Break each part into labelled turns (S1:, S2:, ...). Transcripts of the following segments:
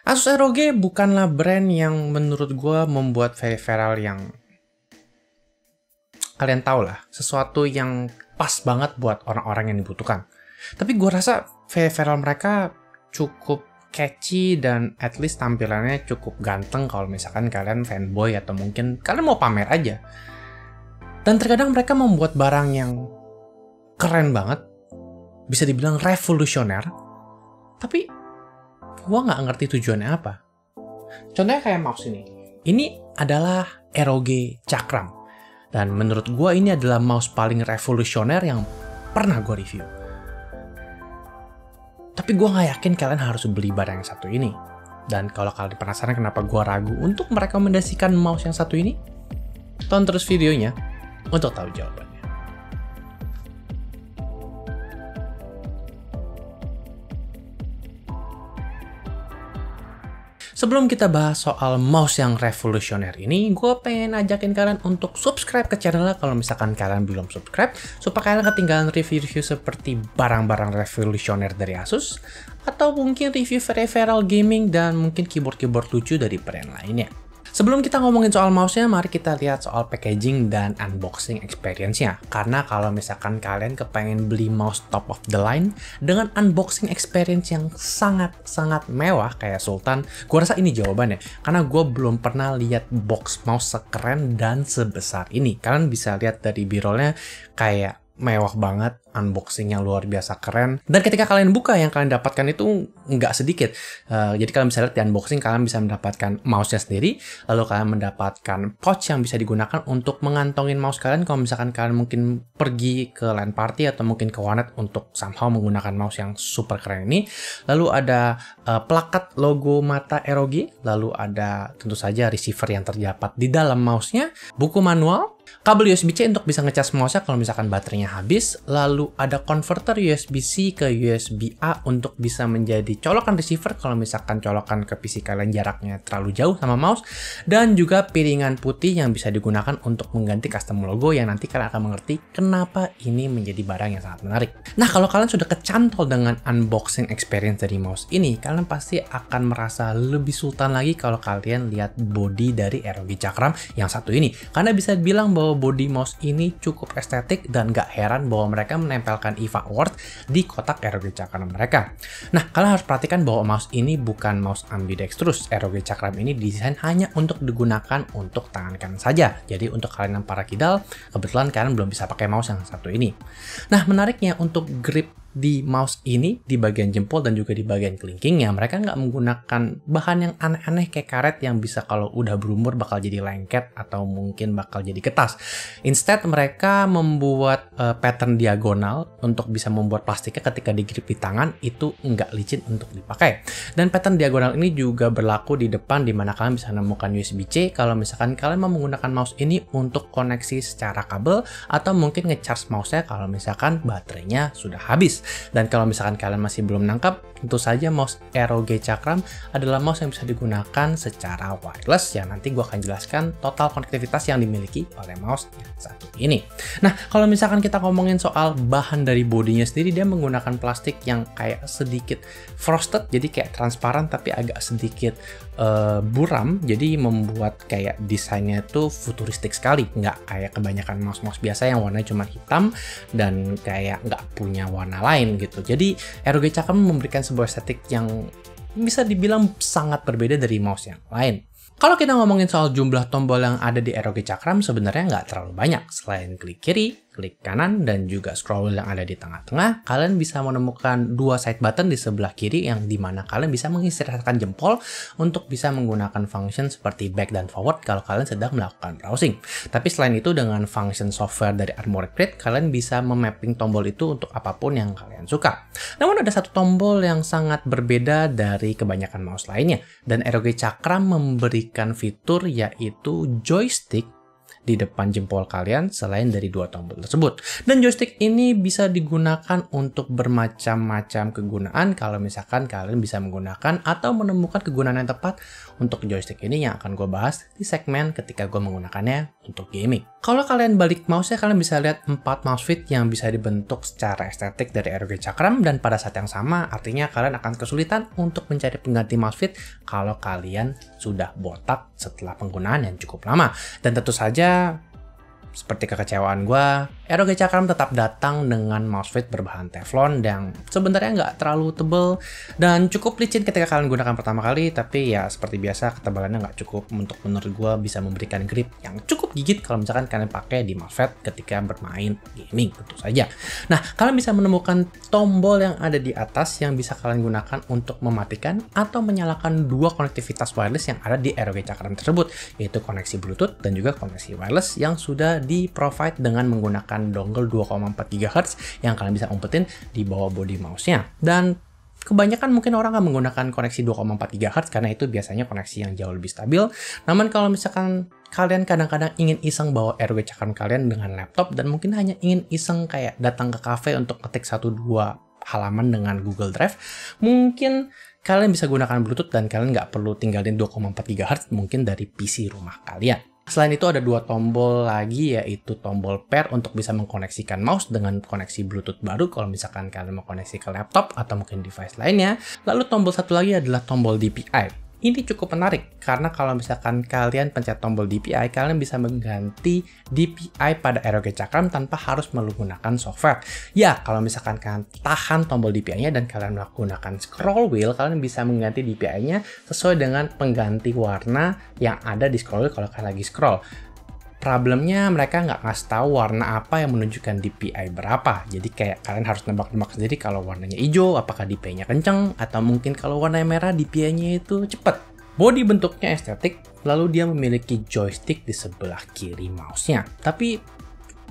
S1: Asus ROG bukanlah brand yang menurut gue membuat peripheral yang kalian tahu lah, sesuatu yang pas banget buat orang-orang yang dibutuhkan. Tapi gue rasa peripheral mereka cukup catchy dan at least tampilannya cukup ganteng kalau misalkan kalian fanboy atau mungkin kalian mau pamer aja. Dan terkadang mereka membuat barang yang keren banget, bisa dibilang revolusioner, tapi gue nggak ngerti tujuannya apa. Contohnya kayak mouse ini. Ini adalah ROG Cakram. Dan menurut gue ini adalah mouse paling revolusioner yang pernah gue review. Tapi gue nggak yakin kalian harus beli barang yang satu ini. Dan kalau kalian penasaran kenapa gue ragu untuk merekomendasikan mouse yang satu ini, tonton terus videonya untuk tahu jawabannya. Sebelum kita bahas soal mouse yang revolusioner ini, gue pengen ajakin kalian untuk subscribe ke channelnya kalau misalkan kalian belum subscribe, supaya kalian ketinggalan review-review seperti barang-barang revolusioner dari Asus, atau mungkin review peripheral gaming dan mungkin keyboard-keyboard lucu dari brand lainnya. Sebelum kita ngomongin soal mouse-nya, mari kita lihat soal packaging dan unboxing experience-nya. Karena kalau misalkan kalian kepengen beli mouse top of the line dengan unboxing experience yang sangat-sangat mewah kayak Sultan, gue rasa ini jawabannya. Karena gue belum pernah lihat box mouse sekeren dan sebesar ini. Kalian bisa lihat dari birolnya kayak mewah banget, unboxing yang luar biasa keren. Dan ketika kalian buka, yang kalian dapatkan itu nggak sedikit. Jadi kalian bisa lihat di unboxing, kalian bisa mendapatkan mouse-nya sendiri, lalu kalian mendapatkan pouch yang bisa digunakan untuk mengantongin mouse kalian kalau misalkan kalian mungkin pergi ke LAN party atau mungkin ke warnet untuk somehow menggunakan mouse yang super keren ini. Lalu ada plakat logo mata ROG, lalu ada tentu saja receiver yang terdapat di dalam mouse-nya, buku manual, kabel USB-C untuk bisa ngecas mouse-nya kalau misalkan baterainya habis, lalu ada converter USB-C ke USB-A untuk bisa menjadi colokan receiver kalau misalkan colokan ke PC kalian jaraknya terlalu jauh sama mouse, dan juga piringan putih yang bisa digunakan untuk mengganti custom logo yang nanti kalian akan mengerti kenapa ini menjadi barang yang sangat menarik. Nah, kalau kalian sudah kecantol dengan unboxing experience dari mouse ini, kalian pasti akan merasa lebih sultan lagi kalau kalian lihat body dari ROG Cakram yang satu ini. Karena bisa bilang bahwa body mouse ini cukup estetik dan gak heran bahwa mereka menempelkan EVA Award di kotak ROG Cakram mereka. Nah, kalian harus perhatikan bahwa mouse ini bukan mouse ambidextrous. ROG Cakram ini didesain hanya untuk digunakan untuk tangan kanan saja. Jadi untuk kalian yang para kidal, kebetulan kalian belum bisa pakai mouse yang satu ini. Nah, menariknya untuk grip di mouse ini, di bagian jempol dan juga di bagian kelingkingnya, mereka nggak menggunakan bahan yang aneh-aneh kayak karet yang bisa kalau udah berumur bakal jadi lengket atau mungkin bakal jadi kertas. Instead, mereka membuat pattern diagonal untuk bisa membuat plastiknya ketika digrip di tangan itu nggak licin untuk dipakai. Dan pattern diagonal ini juga berlaku di depan, di mana kalian bisa menemukan USB-C kalau misalkan kalian mau menggunakan mouse ini untuk koneksi secara kabel atau mungkin ngecharge mouse-nya kalau misalkan baterainya sudah habis. Dan kalau misalkan kalian masih belum nangkap, tentu saja mouse ROG Cakram adalah mouse yang bisa digunakan secara wireless, yang nanti gue akan jelaskan total konektivitas yang dimiliki oleh mouse yang satu ini. Nah, kalau misalkan kita ngomongin soal bahan dari bodinya sendiri, dia menggunakan plastik yang kayak sedikit frosted, jadi kayak transparan tapi agak sedikit buram, jadi membuat kayak desainnya itu futuristik sekali, nggak kayak kebanyakan mouse-mouse biasa yang warnanya cuma hitam dan kayak nggak punya warna lain gitu. Jadi ROG Cakram memberikan sebuah estetik yang bisa dibilang sangat berbeda dari mouse yang lain. Kalau kita ngomongin soal jumlah tombol yang ada di ROG Cakram, sebenarnya nggak terlalu banyak. Selain klik kiri, klik kanan, dan juga scroll wheel yang ada di tengah-tengah, kalian bisa menemukan dua side button di sebelah kiri yang dimana kalian bisa mengistirahatkan jempol untuk bisa menggunakan function seperti back dan forward kalau kalian sedang melakukan browsing. Tapi selain itu, dengan function software dari Armoury Crate, kalian bisa memapping tombol itu untuk apapun yang kalian suka. Namun ada satu tombol yang sangat berbeda dari kebanyakan mouse lainnya, dan ROG Cakram memberikan fitur yaitu joystick di depan jempol kalian selain dari dua tombol tersebut. Dan joystick ini bisa digunakan untuk bermacam-macam kegunaan kalau misalkan kalian bisa menggunakan atau menemukan kegunaan yang tepat untuk joystick ini yang akan gue bahas di segmen ketika gue menggunakannya untuk gaming. Kalau kalian balik mouse-nya, kalian bisa lihat 4 mouse fit yang bisa dibentuk secara estetik dari ROG Cakram, dan pada saat yang sama artinya kalian akan kesulitan untuk mencari pengganti mouse fit kalau kalian sudah botak setelah penggunaan yang cukup lama. Dan tentu saja, seperti kekecewaan gue, ROG Cakram tetap datang dengan mousepad berbahan teflon yang sebenarnya nggak terlalu tebal dan cukup licin ketika kalian gunakan pertama kali, tapi ya seperti biasa ketebalannya nggak cukup untuk menurut gue bisa memberikan grip yang cukup gigit kalau misalkan kalian pakai di mousepad ketika bermain gaming tentu saja. Nah, kalian bisa menemukan tombol yang ada di atas yang bisa kalian gunakan untuk mematikan atau menyalakan dua konektivitas wireless yang ada di ROG Cakram tersebut, yaitu koneksi Bluetooth dan juga koneksi wireless yang sudah di-provide dengan menggunakan dongle 2,4 GHz yang kalian bisa umpetin di bawah body mouse-nya. Dan kebanyakan mungkin orang akan menggunakan koneksi 2,4 GHz karena itu biasanya koneksi yang jauh lebih stabil. Namun kalau misalkan kalian kadang-kadang ingin iseng bawa ROG Cakram kalian dengan laptop dan mungkin hanya ingin iseng kayak datang ke cafe untuk ketik 1-2 halaman dengan Google Drive, mungkin kalian bisa gunakan Bluetooth dan kalian nggak perlu tinggalin 2,4 GHz mungkin dari PC rumah kalian. Selain itu ada dua tombol lagi, yaitu tombol pair untuk bisa mengkoneksikan mouse dengan koneksi Bluetooth baru kalau misalkan kalian mau koneksi ke laptop atau mungkin device lainnya. Lalu tombol satu lagi adalah tombol DPI. Ini cukup menarik karena kalau misalkan kalian pencet tombol DPI, kalian bisa mengganti DPI pada ROG Cakram tanpa harus menggunakan software. Ya, kalau misalkan kalian tahan tombol DPI-nya dan kalian menggunakan scroll wheel, kalian bisa mengganti DPI-nya sesuai dengan pengganti warna yang ada di scroll wheel kalau kalian lagi scroll. Problemnya mereka nggak ngasih tahu warna apa yang menunjukkan DPI berapa. Jadi kayak kalian harus nebak-nebak sendiri kalau warnanya hijau, apakah DPI-nya kenceng, atau mungkin kalau warnanya merah DPI-nya itu cepet. Body bentuknya estetik, lalu dia memiliki joystick di sebelah kiri mouse-nya. Tapi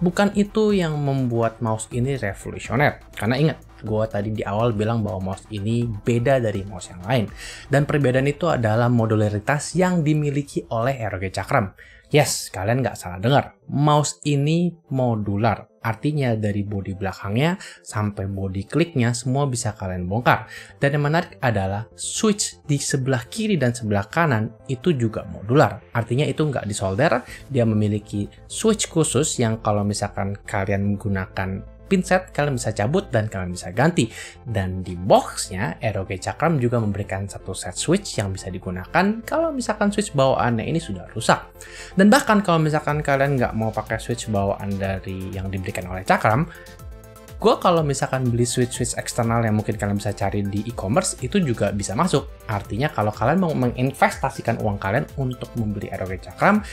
S1: bukan itu yang membuat mouse ini revolusioner. Karena ingat, gue tadi di awal bilang bahwa mouse ini beda dari mouse yang lain. Dan perbedaan itu adalah modularitas yang dimiliki oleh ROG Cakram. Yes, kalian nggak salah dengar. Mouse ini modular. Artinya dari bodi belakangnya sampai bodi kliknya semua bisa kalian bongkar. Dan yang menarik adalah switch di sebelah kiri dan sebelah kanan itu juga modular. Artinya itu nggak disolder, dia memiliki switch khusus yang kalau misalkan kalian menggunakan pinset, kalian bisa cabut dan kalian bisa ganti. Dan di boxnya, ROG Cakram juga memberikan satu set switch yang bisa digunakan kalau misalkan switch bawaannya ini sudah rusak. Dan bahkan kalau misalkan kalian nggak mau pakai switch bawaan dari yang diberikan oleh Cakram, gue kalau misalkan beli switch-switch eksternal yang mungkin kalian bisa cari di e-commerce, itu juga bisa masuk. Artinya kalau kalian mau menginvestasikan uang kalian untuk membeli ROG Cakram,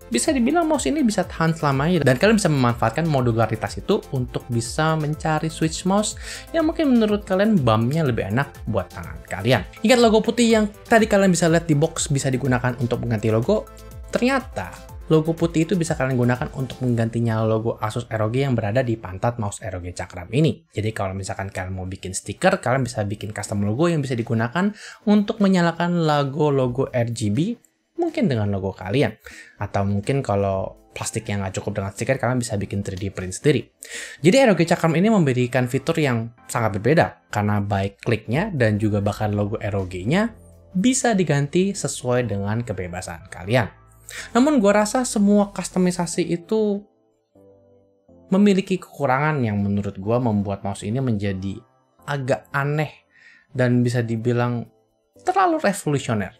S1: bisa dibilang mouse ini bisa tahan selamanya dan kalian bisa memanfaatkan modularitas itu untuk bisa mencari switch mouse yang mungkin menurut kalian bumpnya lebih enak buat tangan kalian. Ingat logo putih yang tadi kalian bisa lihat di box bisa digunakan untuk mengganti logo? Ternyata logo putih itu bisa kalian gunakan untuk menggantinya logo Asus ROG yang berada di pantat mouse ROG Cakram ini. Jadi kalau misalkan kalian mau bikin stiker, kalian bisa bikin custom logo yang bisa digunakan untuk menyalakan logo RGB mungkin dengan logo kalian. Atau mungkin kalau plastik yang nggak cukup dengan stiker, kalian bisa bikin 3D print sendiri. Jadi ROG Cakram ini memberikan fitur yang sangat berbeda, karena baik kliknya dan juga bahkan logo ROG-nya bisa diganti sesuai dengan kebebasan kalian. Namun gue rasa semua customisasi itu memiliki kekurangan yang menurut gue membuat mouse ini menjadi agak aneh dan bisa dibilang terlalu revolusioner.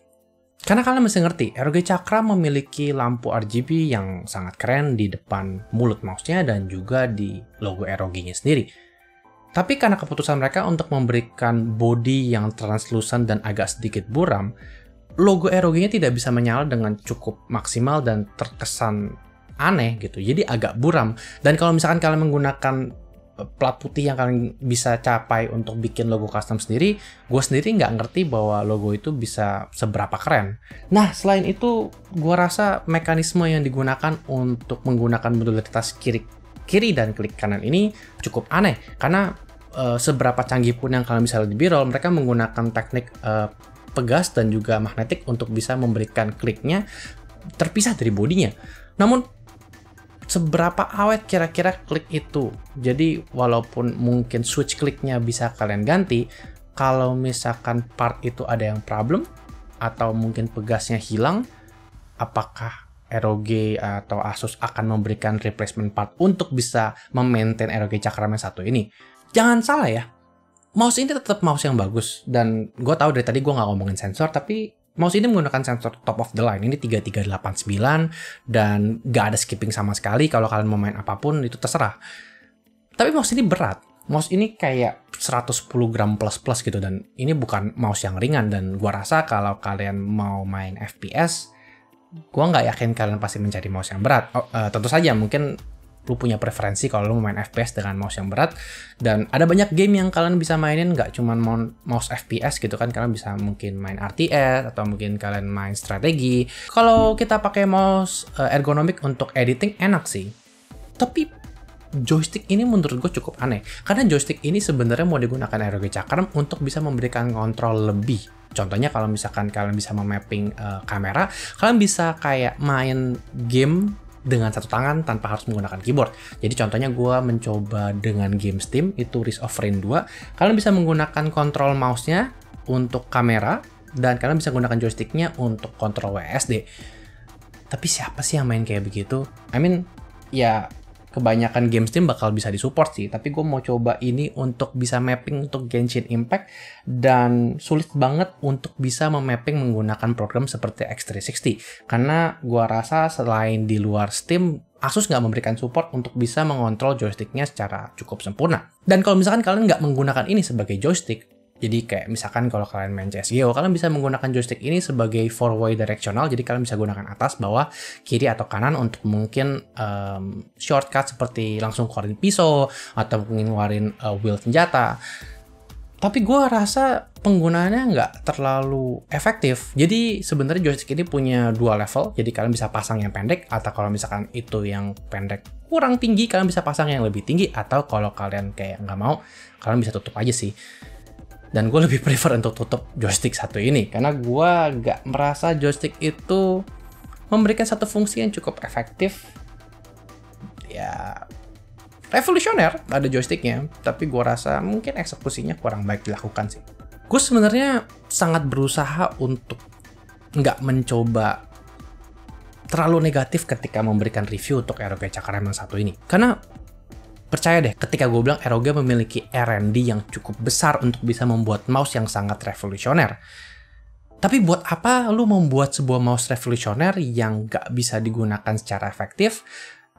S1: Karena kalian mesti ngerti, ROG Cakram memiliki lampu RGB yang sangat keren di depan mulut mouse-nya dan juga di logo ROG-nya sendiri. Tapi karena keputusan mereka untuk memberikan body yang translucent dan agak sedikit buram, logo ROG-nya tidak bisa menyala dengan cukup maksimal dan terkesan aneh gitu. Jadi agak buram. Dan kalau misalkan kalian menggunakan plat putih yang kalian bisa capai untuk bikin logo custom sendiri, gue sendiri nggak ngerti bahwa logo itu bisa seberapa keren. Nah, selain itu, gue rasa mekanisme yang digunakan untuk menggunakan modularitas kiri dan klik kanan ini cukup aneh. Karena seberapa canggih pun yang kalian bisa lihat di B-roll, mereka menggunakan teknik pegas dan juga magnetik untuk bisa memberikan kliknya terpisah dari bodinya. Namun, seberapa awet kira-kira klik itu. Jadi walaupun mungkin switch kliknya bisa kalian ganti, kalau misalkan part itu ada yang problem atau mungkin pegasnya hilang, apakah ROG atau Asus akan memberikan replacement part untuk bisa memaintain ROG Cakram yang satu ini? Jangan salah ya, mouse ini tetap mouse yang bagus. Dan gue tahu dari tadi gue nggak ngomongin sensor, tapi mouse ini menggunakan sensor top of the line. Ini 3389 dan nggak ada skipping sama sekali. Kalau kalian mau main apapun itu terserah. Tapi mouse ini berat. Mouse ini kayak 110 gram plus gitu, dan ini bukan mouse yang ringan. Dan gua rasa kalau kalian mau main FPS, gua nggak yakin kalian pasti mencari mouse yang berat. Tentu saja mungkin lu punya preferensi kalau lu mau main FPS dengan mouse yang berat, dan ada banyak game yang kalian bisa mainin nggak cuma mouse FPS gitu kan. Kalian bisa mungkin main RTS atau mungkin kalian main strategi. Kalau kita pakai mouse ergonomik untuk editing enak sih, tapi joystick ini menurut gue cukup aneh, karena joystick ini sebenarnya mau digunakan ROG Cakram untuk bisa memberikan kontrol lebih. Contohnya kalau misalkan kalian bisa memapping kamera, kalian bisa kayak main game dengan satu tangan tanpa harus menggunakan keyboard. Jadi contohnya gue mencoba dengan game Steam, itu Risk of Rain 2. Kalian bisa menggunakan kontrol mouse-nya untuk kamera, dan kalian bisa menggunakan joystick-nya untuk kontrol WSD. Tapi siapa sih yang main kayak begitu? I mean, ya kebanyakan game Steam bakal bisa disupport sih, tapi gue mau coba ini untuk bisa mapping untuk Genshin Impact, dan sulit banget untuk bisa memapping menggunakan program seperti X360, karena gue rasa selain di luar Steam, Asus nggak memberikan support untuk bisa mengontrol joysticknya secara cukup sempurna. Dan kalau misalkan kalian nggak menggunakan ini sebagai joystick, jadi kayak misalkan kalau kalian main CSGO, kalian bisa menggunakan joystick ini sebagai 4-way directional. Jadi kalian bisa gunakan atas, bawah, kiri, atau kanan untuk mungkin shortcut seperti langsung keluarin pisau atau mungkin keluarin wheel senjata. Tapi gue rasa penggunaannya nggak terlalu efektif. Jadi sebenarnya joystick ini punya dua level. Jadi kalian bisa pasang yang pendek, atau kalau misalkan itu yang pendek kurang tinggi, kalian bisa pasang yang lebih tinggi. Atau kalau kalian kayak nggak mau, kalian bisa tutup aja sih. Dan gue lebih prefer untuk tutup joystick satu ini, karena gue gak merasa joystick itu memberikan satu fungsi yang cukup efektif. Ya, revolusioner ada joysticknya, tapi gue rasa mungkin eksekusinya kurang baik dilakukan sih. Gue sebenarnya sangat berusaha untuk gak mencoba terlalu negatif ketika memberikan review untuk ROG Cakram yang satu ini, karena percaya deh, ketika gue bilang ROG memiliki R&D yang cukup besar untuk bisa membuat mouse yang sangat revolusioner. Tapi buat apa lu membuat sebuah mouse revolusioner yang gak bisa digunakan secara efektif?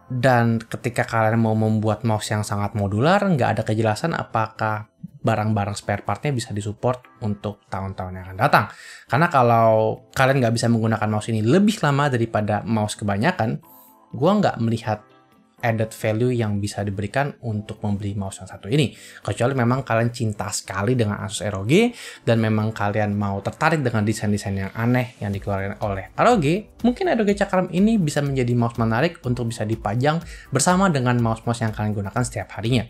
S1: Dan ketika kalian mau membuat mouse yang sangat modular, gak ada kejelasan apakah barang-barang spare partnya bisa disupport untuk tahun-tahun yang akan datang. Karena kalau kalian gak bisa menggunakan mouse ini lebih lama daripada mouse kebanyakan, gue gak melihat added value yang bisa diberikan untuk membeli mouse yang satu ini. Kecuali memang kalian cinta sekali dengan Asus ROG, dan memang kalian mau tertarik dengan desain-desain yang aneh yang dikeluarkan oleh ROG, mungkin ROG Cakram ini bisa menjadi mouse menarik untuk bisa dipajang bersama dengan mouse-mouse yang kalian gunakan setiap harinya.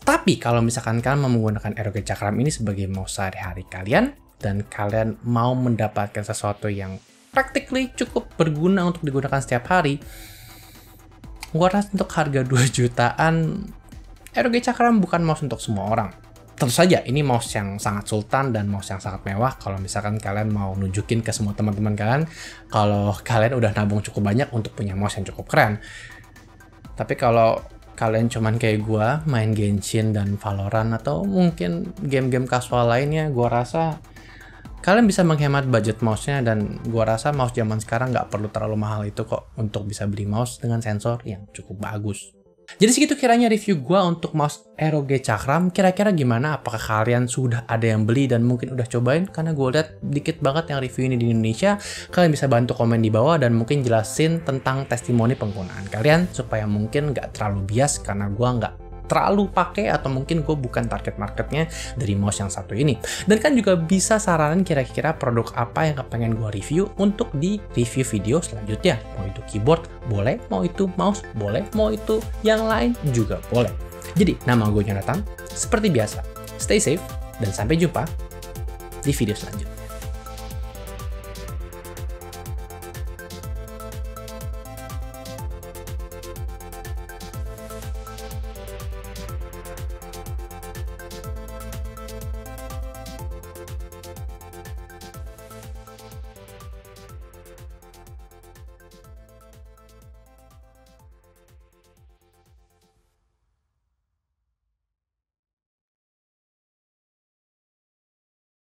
S1: Tapi kalau misalkan kalian mau menggunakan ROG Cakram ini sebagai mouse sehari-hari kalian, dan kalian mau mendapatkan sesuatu yang practically cukup berguna untuk digunakan setiap hari, gue rasa untuk harga 2 jutaan, ROG Cakram bukan mouse untuk semua orang. Tentu saja ini mouse yang sangat sultan dan mouse yang sangat mewah kalau misalkan kalian mau nunjukin ke semua teman-teman kalian kalau kalian udah nabung cukup banyak untuk punya mouse yang cukup keren. Tapi kalau kalian cuman kayak gue main Genshin dan Valorant atau mungkin game-game casual lainnya, gue rasa kalian bisa menghemat budget mouse-nya, dan gua rasa mouse zaman sekarang nggak perlu terlalu mahal itu kok untuk bisa beli mouse dengan sensor yang cukup bagus. Jadi segitu kiranya review gua untuk mouse ROG Cakram. Kira-kira gimana? Apakah kalian sudah ada yang beli dan mungkin udah cobain? Karena gue lihat dikit banget yang review ini di Indonesia. Kalian bisa bantu komen di bawah dan mungkin jelasin tentang testimoni penggunaan kalian supaya mungkin nggak terlalu bias, karena gua nggak terlalu pakai atau mungkin gue bukan target marketnya dari mouse yang satu ini. Dan kan juga bisa saranin kira-kira produk apa yang pengen gue review untuk di review video selanjutnya. Mau itu keyboard boleh, mau itu mouse boleh, mau itu yang lain juga boleh. Jadi nama gue Jonathan, seperti biasa stay safe dan sampai jumpa di video selanjutnya.